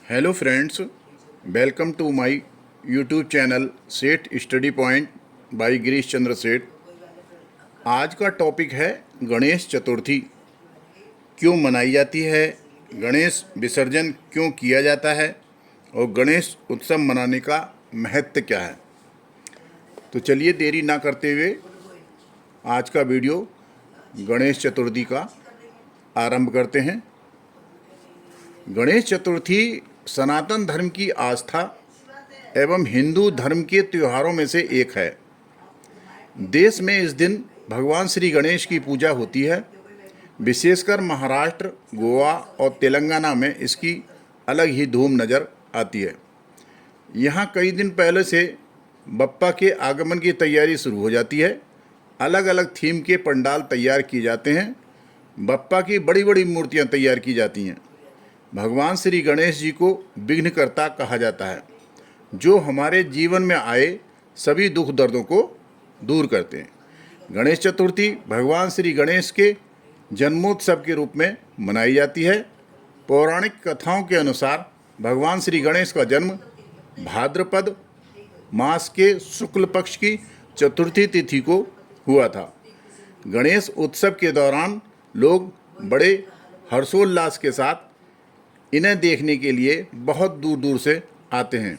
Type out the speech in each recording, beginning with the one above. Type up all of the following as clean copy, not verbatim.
Hello friends, welcome to my YouTube channel Seth study point by Girish Chandra Seth. आज का topic है गणेश चतुर्थी क्यों मनाई जाती है, गणेश विसर्जन क्यों किया जाता है और गणेश उत्सव मनाने का महत्व क्या है। तो चलिए देरी ना करते हुए आज का वीडियो गणेश चतुर्थी का आरंभ करते हैं। गणेश चतुर्थी सनातन धर्म की आस्था एवं हिंदू धर्म के त्योहारों में से एक है। देश में इस दिन भगवान श्री गणेश की पूजा होती है। विशेषकर महाराष्ट्र, गोवा और तेलंगाना में इसकी अलग ही धूम नज़र आती है। यहाँ कई दिन पहले से बप्पा के आगमन की तैयारी शुरू हो जाती है। अलग अलग थीम के पंडाल तैयार किए जाते हैं। बप्पा की बड़ी बड़ी मूर्तियाँ तैयार की जाती हैं। भगवान श्री गणेश जी को विघ्नकर्ता कहा जाता है, जो हमारे जीवन में आए सभी दुख दर्दों को दूर करते हैं। गणेश चतुर्थी भगवान श्री गणेश के जन्मोत्सव के रूप में मनाई जाती है। पौराणिक कथाओं के अनुसार भगवान श्री गणेश का जन्म भाद्रपद मास के शुक्ल पक्ष की चतुर्थी तिथि को हुआ था। गणेश उत्सव के दौरान लोग बड़े हर्षोल्लास के साथ इन्हें देखने के लिए बहुत दूर दूर से आते हैं।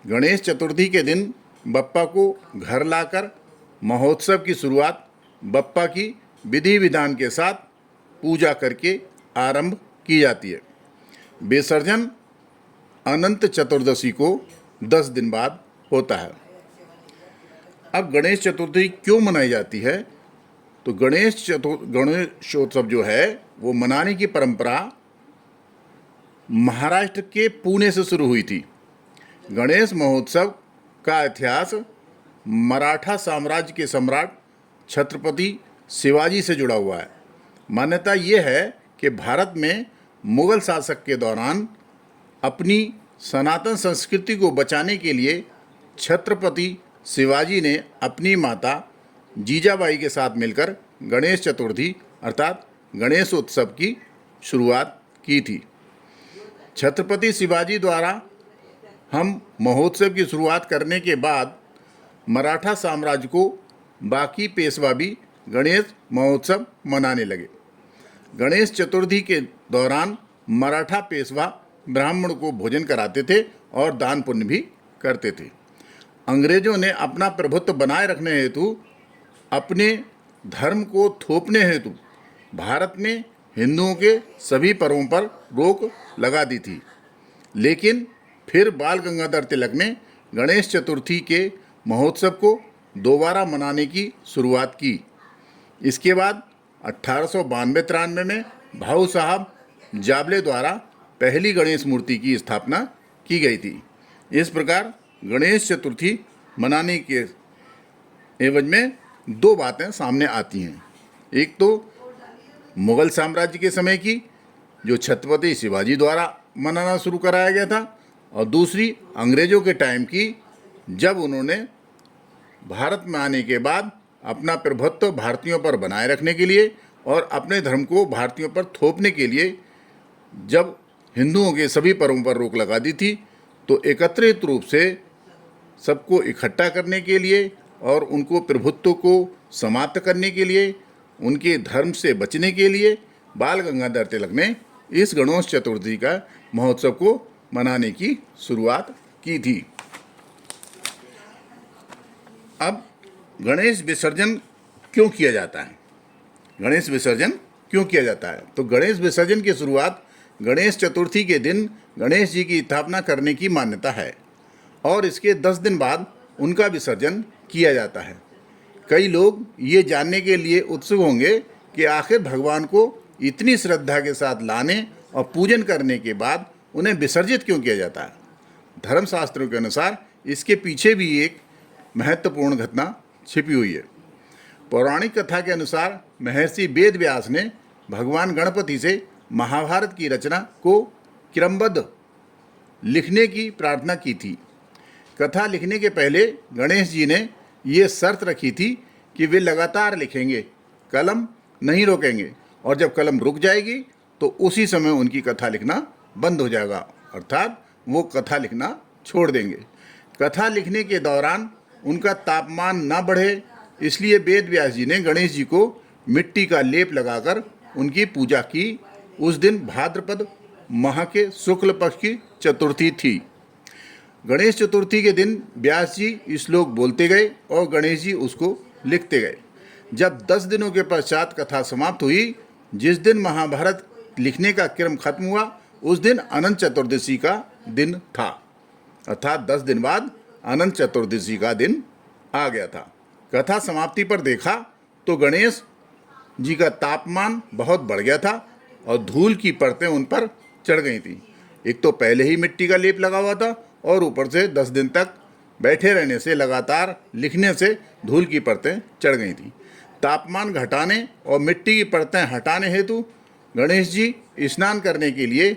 गणेश चतुर्थी के दिन बप्पा को घर लाकर महोत्सव की शुरुआत बप्पा की विधि विधान के साथ पूजा करके आरंभ की जाती है। विसर्जन अनंत चतुर्दशी को 10 दिन बाद होता है। अब गणेश चतुर्थी क्यों मनाई जाती है? तो गणेशोत्सव जो है वो मनाने की परंपरा महाराष्ट्र के पुणे से शुरू हुई थी। गणेश महोत्सव का इतिहास मराठा साम्राज्य के सम्राट छत्रपति शिवाजी से जुड़ा हुआ है। मान्यता ये है कि भारत में मुगल शासक के दौरान अपनी सनातन संस्कृति को बचाने के लिए छत्रपति शिवाजी ने अपनी माता जीजाबाई के साथ मिलकर गणेश चतुर्थी अर्थात गणेश उत्सव की शुरुआत की थी। छत्रपति शिवाजी द्वारा हम महोत्सव की शुरुआत करने के बाद मराठा साम्राज्य को बाकी पेशवा भी गणेश महोत्सव मनाने लगे। गणेश चतुर्थी के दौरान मराठा पेशवा ब्राह्मण को भोजन कराते थे और दान पुण्य भी करते थे। अंग्रेजों ने अपना प्रभुत्व बनाए रखने हेतु अपने धर्म को थोपने हेतु भारत में हिंदुओं के सभी पर्वों पर रोक लगा दी थी। लेकिन फिर बाल गंगाधर तिलक ने गणेश चतुर्थी के महोत्सव को दोबारा मनाने की शुरुआत की। इसके बाद 1892-93 में भाऊ साहब जाबले द्वारा पहली गणेश मूर्ति की स्थापना की गई थी। इस प्रकार गणेश चतुर्थी मनाने के एवज में दो बातें सामने आती हैं। एक तो मुगल साम्राज्य के समय की, जो छत्रपति शिवाजी द्वारा मनाना शुरू कराया गया था, और दूसरी अंग्रेज़ों के टाइम की, जब उन्होंने भारत में आने के बाद अपना प्रभुत्व भारतीयों पर बनाए रखने के लिए और अपने धर्म को भारतीयों पर थोपने के लिए जब हिंदुओं के सभी पर्वों पर रोक लगा दी थी, तो एकत्रित रूप से सबको इकट्ठा करने के लिए और उनको प्रभुत्व को समाप्त करने के लिए, उनके धर्म से बचने के लिए बाल गंगाधर तिलक ने इस गणेश चतुर्थी का महोत्सव को मनाने की शुरुआत की थी। अब गणेश विसर्जन क्यों किया जाता है? गणेश विसर्जन क्यों किया जाता है? तो गणेश विसर्जन की शुरुआत गणेश चतुर्थी के दिन गणेश जी की स्थापना करने की मान्यता है और इसके 10 दिन बाद उनका विसर्जन किया जाता है। कई लोग ये जानने के लिए उत्सुक होंगे कि आखिर भगवान को इतनी श्रद्धा के साथ लाने और पूजन करने के बाद उन्हें विसर्जित क्यों किया जाता है। धर्मशास्त्रों के अनुसार इसके पीछे भी एक महत्वपूर्ण घटना छिपी हुई है। पौराणिक कथा के अनुसार महर्षि वेद व्यास ने भगवान गणपति से महाभारत की रचना को क्रमबद्ध लिखने की प्रार्थना की थी। कथा लिखने के पहले गणेश जी ने ये शर्त रखी थी कि वे लगातार लिखेंगे, कलम नहीं रोकेंगे, और जब कलम रुक जाएगी तो उसी समय उनकी कथा लिखना बंद हो जाएगा अर्थात वो कथा लिखना छोड़ देंगे। कथा लिखने के दौरान उनका तापमान न बढ़े, इसलिए वेद व्यास जी ने गणेश जी को मिट्टी का लेप लगाकर उनकी पूजा की। उस दिन भाद्रपद माह के शुक्ल पक्ष की चतुर्थी थी। गणेश चतुर्थी के दिन व्यास जी श्लोक बोलते गए और गणेश जी उसको लिखते गए। जब 10 दिनों के पश्चात कथा समाप्त हुई, जिस दिन महाभारत लिखने का क्रम खत्म हुआ, उस दिन अनंत चतुर्दशी का दिन था। अर्थात 10 दिन बाद अनंत चतुर्दशी का दिन आ गया था। कथा समाप्ति पर देखा तो गणेश जी का तापमान बहुत बढ़ गया था और धूल की परतें उन पर चढ़ गई थी। एक तो पहले ही मिट्टी का लेप लगा हुआ था और ऊपर से 10 दिन तक बैठे रहने से, लगातार लिखने से धूल की परतें चढ़ गई थी। तापमान घटाने और मिट्टी की परतें हटाने हेतु गणेश जी स्नान करने के लिए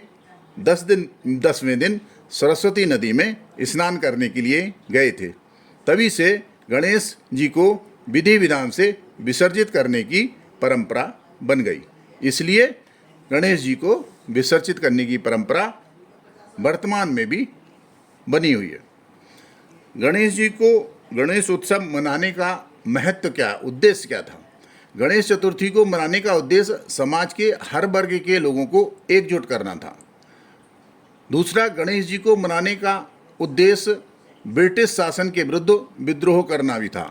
10वें दिन सरस्वती नदी में स्नान करने के लिए गए थे। तभी से गणेश जी को विधि विधान से विसर्जित करने की परंपरा बन गई। इसलिए गणेश जी को विसर्जित करने की परंपरा वर्तमान में भी बनी हुई है। गणेश जी को गणेश उत्सव मनाने का महत्व क्या, उद्देश्य क्या था? गणेश चतुर्थी को मनाने का उद्देश्य समाज के हर वर्ग के लोगों को एकजुट करना था। दूसरा, गणेश जी को मनाने का उद्देश्य ब्रिटिश शासन के विरुद्ध विद्रोह करना भी था।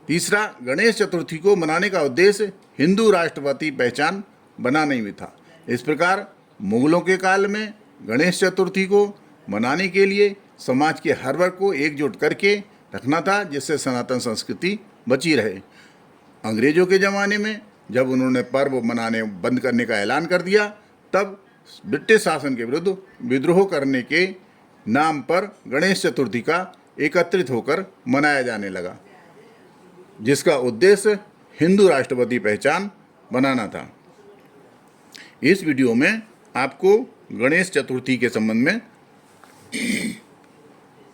तीसरा, गणेश चतुर्थी को मनाने का उद्देश्य हिंदू राष्ट्रवादी पहचान बनाना भी था। इस प्रकार मुगलों के काल में गणेश चतुर्थी को मनाने के लिए समाज के हर वर्ग को एकजुट करके रखना था, जिससे सनातन संस्कृति बची रहे। अंग्रेजों के ज़माने में जब उन्होंने पर्व मनाने बंद करने का ऐलान कर दिया, तब ब्रिटिश शासन के विरुद्ध विद्रोह करने के नाम पर गणेश चतुर्थी का एकत्रित होकर मनाया जाने लगा, जिसका उद्देश्य हिंदू राष्ट्रवादी पहचान बनाना था। इस वीडियो में आपको गणेश चतुर्थी के संबंध में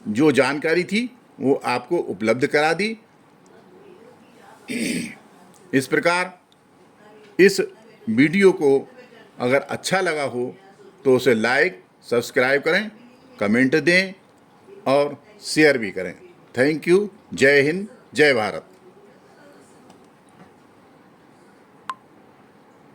जो जानकारी थी वो आपको उपलब्ध करा दी। इस प्रकार इस वीडियो को अगर अच्छा लगा हो तो उसे लाइक, सब्सक्राइब करें, कमेंट दें और शेयर भी करें। Thank you. जय हिंद, जय भारत।